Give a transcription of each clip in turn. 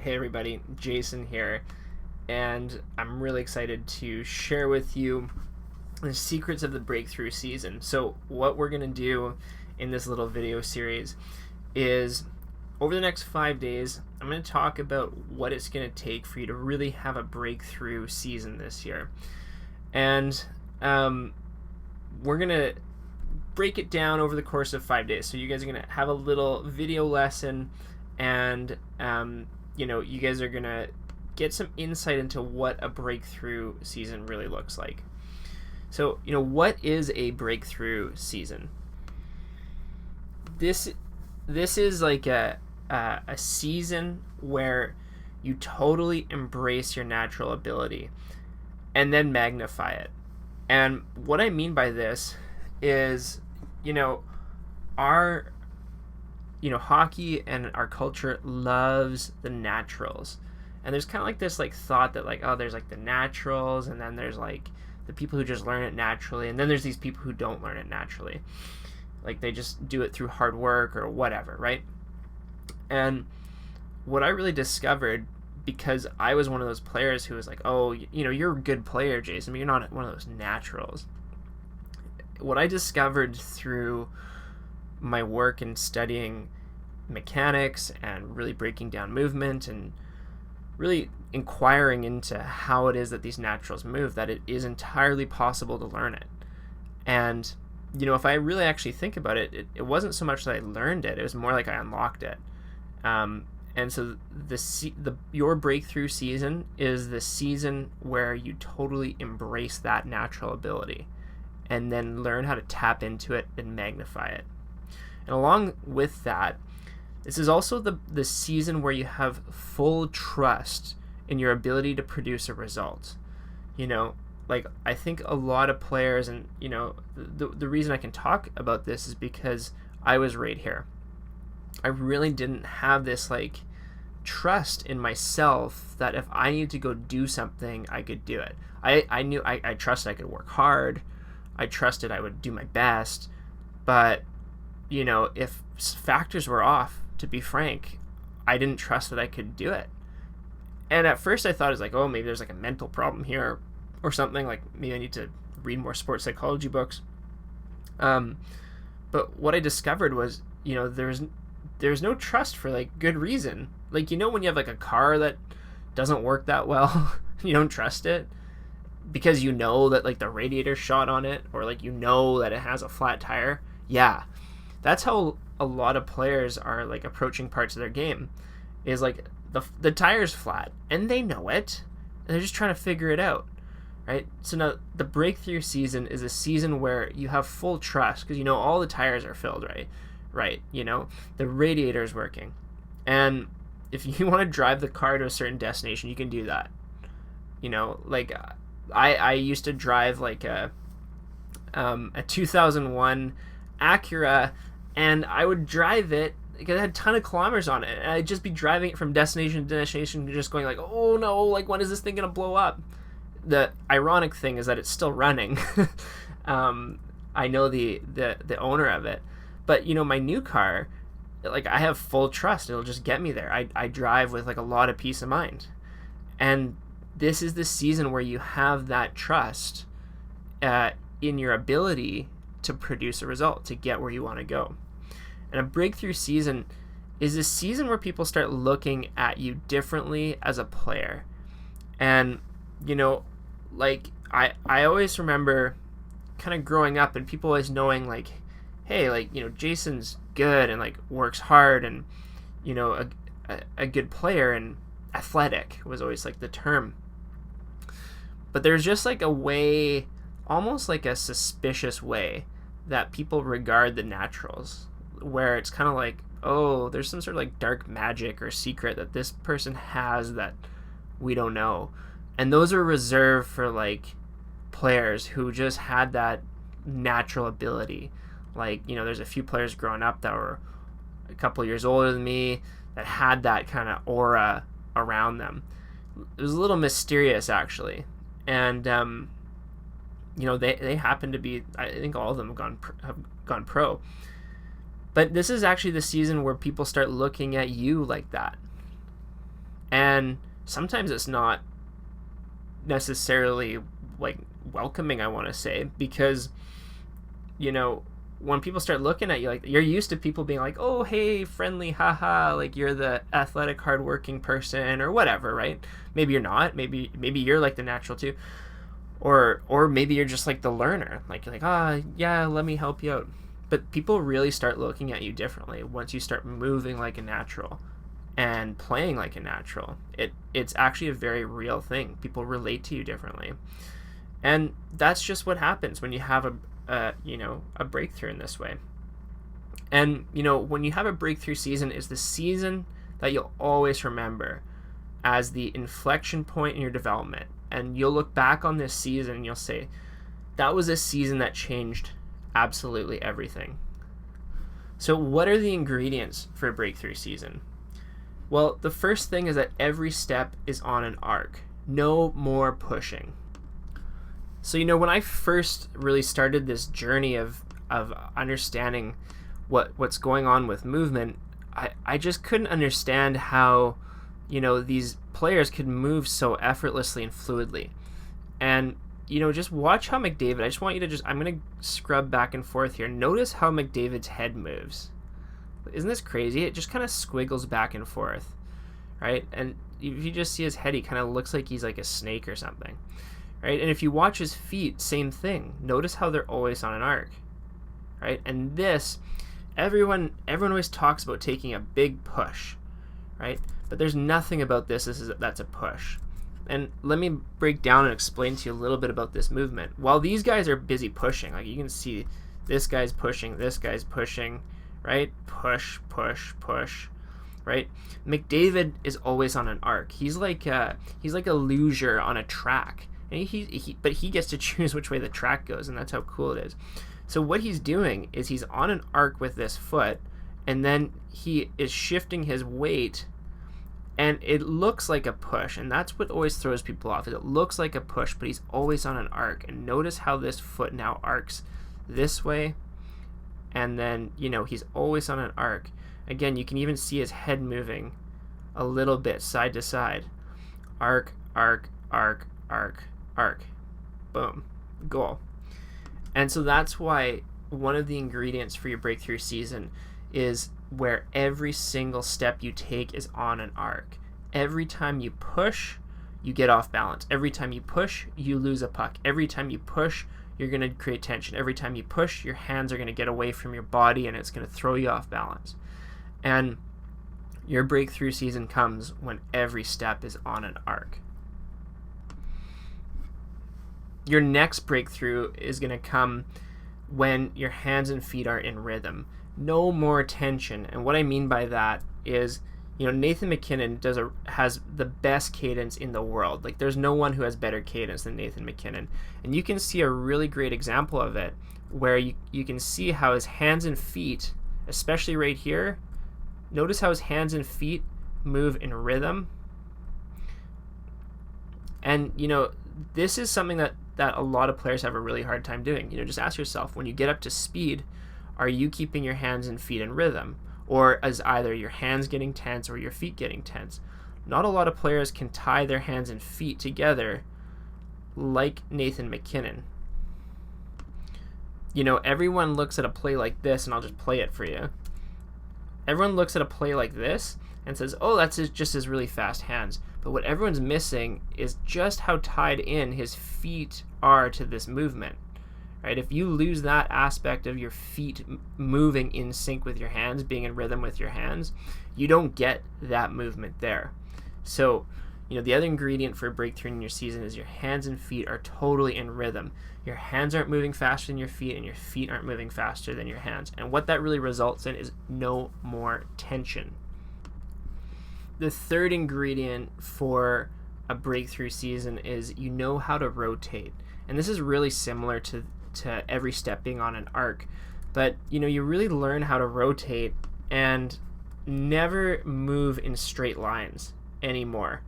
Hey everybody, Jason here, and I'm really excited to share with you the secrets of the breakthrough season. So what we're going to do in this little video series is over the next 5 days, I'm going to talk about what it's going to take for you to really have a breakthrough season this year. And we're going to break it down over the course of 5 days. So you guys are going to have a little video lesson, and you guys are going to get some insight into what a breakthrough season really looks like. So, what is a breakthrough season? This is like a season where you totally embrace your natural ability and then magnify it. And what I mean by this is, our hockey and our culture loves the naturals. And there's kind of like this thought that there's the naturals, and then there's the people who just learn it naturally, and then there's these people who don't learn it naturally. They just do it through hard work or whatever, right? And what I really discovered, because I was one of those players who was like, oh, you're a good player, Jason, but you're not one of those naturals. What I discovered through my work in studying mechanics and really breaking down movement and really inquiring into how it is that these naturals move, that it is entirely possible to learn it. And if I really actually think about it, it wasn't so much that I learned it, it was more like I unlocked it. And so your breakthrough season is the season where you totally embrace that natural ability and then learn how to tap into it and magnify it. And along with that, this is also the season where you have full trust in your ability to produce a result. I think a lot of players, and the reason I can talk about this is because I was right here. I really didn't have this trust in myself that if I needed to go do something, I could do it. I trusted I could work hard. I trusted I would do my best. But if factors were off, to be frank, I didn't trust that I could do it. And at first I thought it was oh, maybe there's a mental problem here or something, maybe I need to read more sports psychology books. But what I discovered was, there's no trust for good reason. When you have a car that doesn't work that well, you don't trust it because that the radiator shot on it, or that it has a flat tire. Yeah, that's how a lot of players are approaching parts of their game, is the tire's flat and they know it and they're just trying to figure it out, right? So now the breakthrough season is a season where you have full trust because all the tires are filled, right? The radiator is working, and if you want to drive the car to a certain destination, you can do that. I used to drive a 2001 Acura, and I would drive it because it had a ton of kilometers on it, and I'd just be driving it from destination to destination, just going oh no, when is this thing gonna blow up? The ironic thing is that it's still running. I know the owner of it, but my new car, I have full trust it'll just get me there. I drive with a lot of peace of mind, and this is the season where you have that trust in your ability to produce a result, to get where you want to go. And a breakthrough season is a season where people start looking at you differently as a player. And I always remember kind of growing up and people always knowing hey, Jason's good and works hard and a good player, and athletic was always the term. But there's just a way, almost a suspicious way, that people regard the naturals, where it's kind of oh, there's some sort of dark magic or secret that this person has that we don't know. And those are reserved for players who just had that natural ability. There's a few players growing up that were a couple years older than me that had that kind of aura around them. It was a little mysterious, actually. And they happen to be, I think all of them have gone pro. But this is actually the season where people start looking at you like that. And sometimes it's not necessarily like welcoming, I want to say, because when people start looking at you, like, you're used to people being like, oh, hey, friendly, haha, like you're the athletic, hardworking person or whatever, right? Maybe you're not. Maybe you're like the natural too, or maybe you're just like the learner, like you're like, yeah, let me help you out. But people really start looking at you differently once you start moving like a natural and playing like a natural. It's actually a very real thing. People relate to you differently, and that's just what happens when you have a breakthrough in this way. And when you have a breakthrough season, is the season that you'll always remember as the inflection point in your development. And you'll look back on this season and you'll say, that was a season that changed absolutely everything. So what are the ingredients for a breakthrough season? Well, the first thing is that every step is on an arc. No more pushing. So, when I first really started this journey of understanding what's going on with movement, I just couldn't understand how, these players could move so effortlessly and fluidly. And, just watch how McDavid, I just want you to I'm going to scrub back and forth here. Notice how McDavid's head moves. Isn't this crazy? It just kind of squiggles back and forth, right? And if you just see his head, he kind of looks like he's like a snake or something, right? And if you watch his feet, same thing. Notice how they're always on an arc, right? And this, everyone always talks about taking a big push, right? But there's nothing about this that's a push. And let me break down and explain to you a little bit about this movement. While these guys are busy pushing, like you can see this guy's pushing, right? Push, push, push, right? McDavid is always on an arc. He's like a luger on a track. And but he gets to choose which way the track goes, and that's how cool it is. So what he's doing is he's on an arc with this foot, and then he is shifting his weight, and it looks like a push, and that's what always throws people off. Is it looks like a push, but he's always on an arc. And notice how this foot now arcs this way, and then he's always on an arc. Again, you can even see his head moving a little bit side to side. Arc, arc, arc, arc, arc. Boom. Goal. And so that's why one of the ingredients for your breakthrough season is where every single step you take is on an arc. Every time you push, you get off balance. Every time you push, you lose a puck. Every time you push, you're going to create tension. Every time you push, your hands are going to get away from your body and it's going to throw you off balance. And your breakthrough season comes when every step is on an arc. Your next breakthrough is going to come when your hands and feet are in rhythm. No more tension. And what I mean by that is, Nathan MacKinnon has the best cadence in the world. Like, there's no one who has better cadence than Nathan MacKinnon. And you can see a really great example of it where you can see how his hands and feet, especially right here, notice how his hands and feet move in rhythm. And, this is something that a lot of players have a really hard time doing. Just ask yourself, when you get up to speed, are you keeping your hands and feet in rhythm? Or is either your hands getting tense or your feet getting tense? Not a lot of players can tie their hands and feet together like Nathan MacKinnon. Everyone looks at a play like this, and I'll just play it for you. Everyone looks at a play like this and says, oh, that's just his really fast hands. But what everyone's missing is just how tied in his feet are to this movement. Right? If you lose that aspect of your feet moving in sync with your hands, being in rhythm with your hands, you don't get that movement there. So, the other ingredient for a breakthrough in your season is your hands and feet are totally in rhythm. Your hands aren't moving faster than your feet, and your feet aren't moving faster than your hands. And what that really results in is no more tension. The third ingredient for a breakthrough season is how to rotate. And this is really similar to every step being on an arc. But, you really learn how to rotate and never move in straight lines anymore.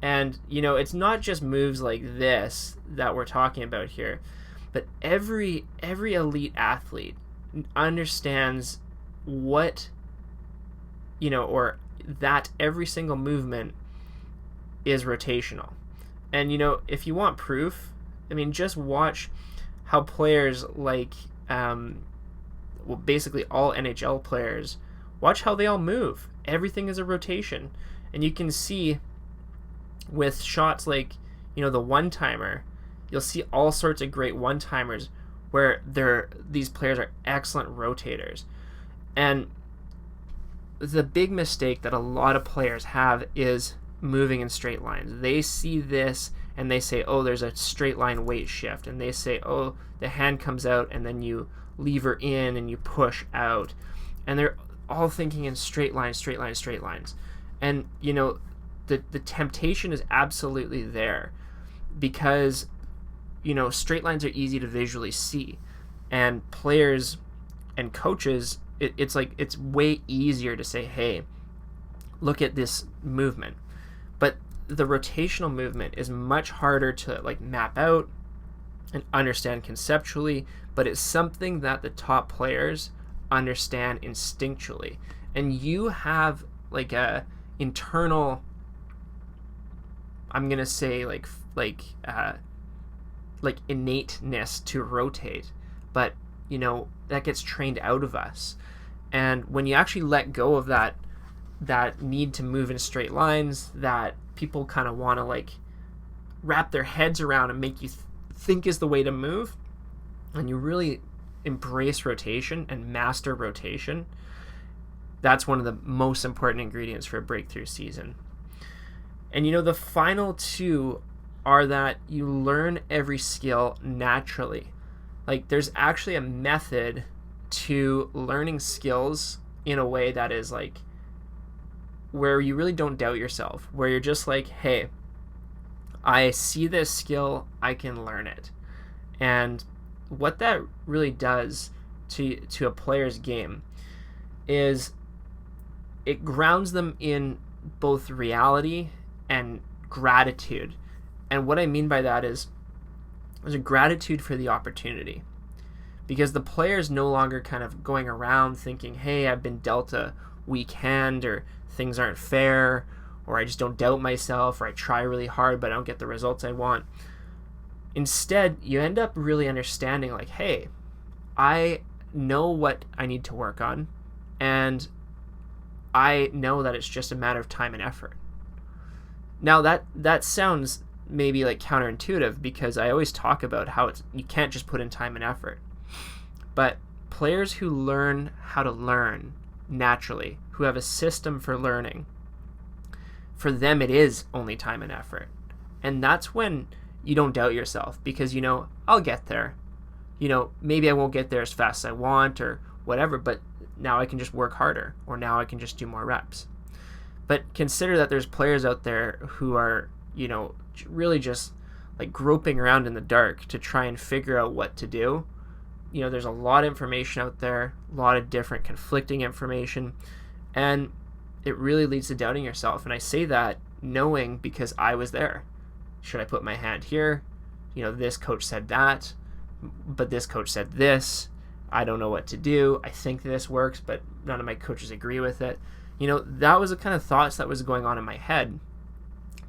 And, it's not just moves like this that we're talking about here, but every elite athlete understands what, or that every single movement is rotational. And, you know, if you want proof, I mean, just watch how players like, basically all NHL players, watch how they all move. Everything is a rotation. And you can see with shots like, you know, the one-timer, you'll see all sorts of great one-timers where these players are excellent rotators. And the big mistake that a lot of players have is moving in straight lines. They see this and they say, oh, there's a straight line weight shift. And they say, oh, the hand comes out and then you lever in and you push out. And they're all thinking in straight lines, straight lines, straight lines. And, you know, the temptation is absolutely there because, you know, straight lines are easy to visually see. And players and coaches, it's like it's way easier to say, hey, look at this movement. But the rotational movement is much harder to like map out and understand conceptually, but it's something that the top players understand instinctually. And you have like a internal, I'm gonna say like innateness to rotate, but you know that gets trained out of us. And when you actually let go of that need to move in straight lines that people kind of want to like wrap their heads around and make you think is the way to move, and you really embrace rotation and master rotation, that's one of the most important ingredients for a breakthrough season. And you know, the final two are that you learn every skill naturally. Like there's actually a method to learning skills in a way that is like where you really don't doubt yourself, where you're just like, hey, I see this skill, I can learn it. And what that really does to a player's game is it grounds them in both reality and gratitude. And what I mean by that is there's a gratitude for the opportunity, because the player's no longer kind of going around thinking, hey, I've been dealt a weak hand, or things aren't fair, or I just don't doubt myself, or I try really hard but I don't get the results I want. Instead, you end up really understanding like, hey, I know what I need to work on, and I know that it's just a matter of time and effort. Now that sounds maybe like counterintuitive, because I always talk about how you can't just put in time and effort. But players who learn how to learn naturally, who have a system for learning, for them it is only time and effort. And that's when you don't doubt yourself, because you know, I'll get there. You know, maybe I won't get there as fast as I want or whatever, but now I can just work harder, or now I can just do more reps. But consider that there's players out there who are, you know, really just like groping around in the dark to try and figure out what to do. You know, there's a lot of information out there, a lot of different conflicting information, and it really leads to doubting yourself. And I say that knowing, because I was there. Should I put my hand here? You know, this coach said that, but this coach said this. I don't know what to do. I think this works, but none of my coaches agree with it. You know, that was the kind of thoughts that was going on in my head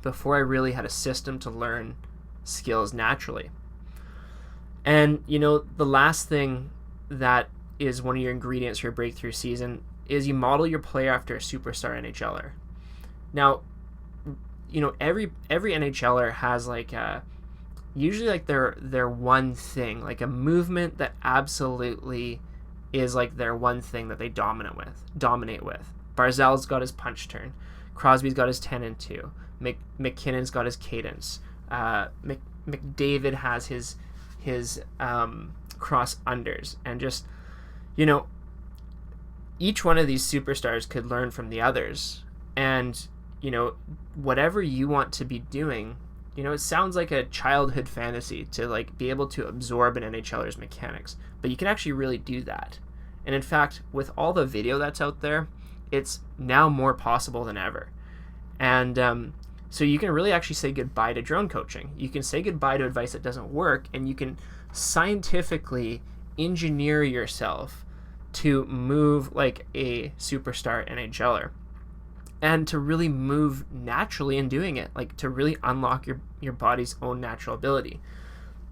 before I really had a system to learn skills naturally. And, you know, the last thing that is one of your ingredients for your breakthrough season is you model your play after a superstar NHLer. Now, you know, every NHLer has like usually like their one thing, like a movement that absolutely is like their one thing that they dominate with. Barzal's got his punch turn. Crosby's got his 10 and 2. McKinnon's got his cadence. McDavid has his cross unders. And just, you know, each one of these superstars could learn from the others. And, you know, whatever you want to be doing, you know, it sounds like a childhood fantasy to like be able to absorb an NHLer's mechanics, but you can actually really do that. And in fact, with all the video that's out there, it's now more possible than ever. And so you can really actually say goodbye to drone coaching. You can say goodbye to advice that doesn't work, and you can scientifically engineer yourself to move like a superstar NHLer. and to really move naturally in doing it, like to really unlock your body's own natural ability.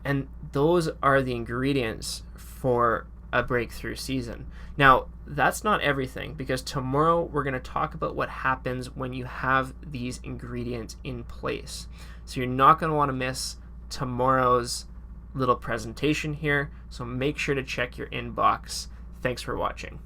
And those are the ingredients for a breakthrough season. Now, that's not everything, because tomorrow we're going to talk about what happens when you have these ingredients in place. So you're not going to want to miss tomorrow's little presentation here. So make sure to check your inbox. Thanks for watching.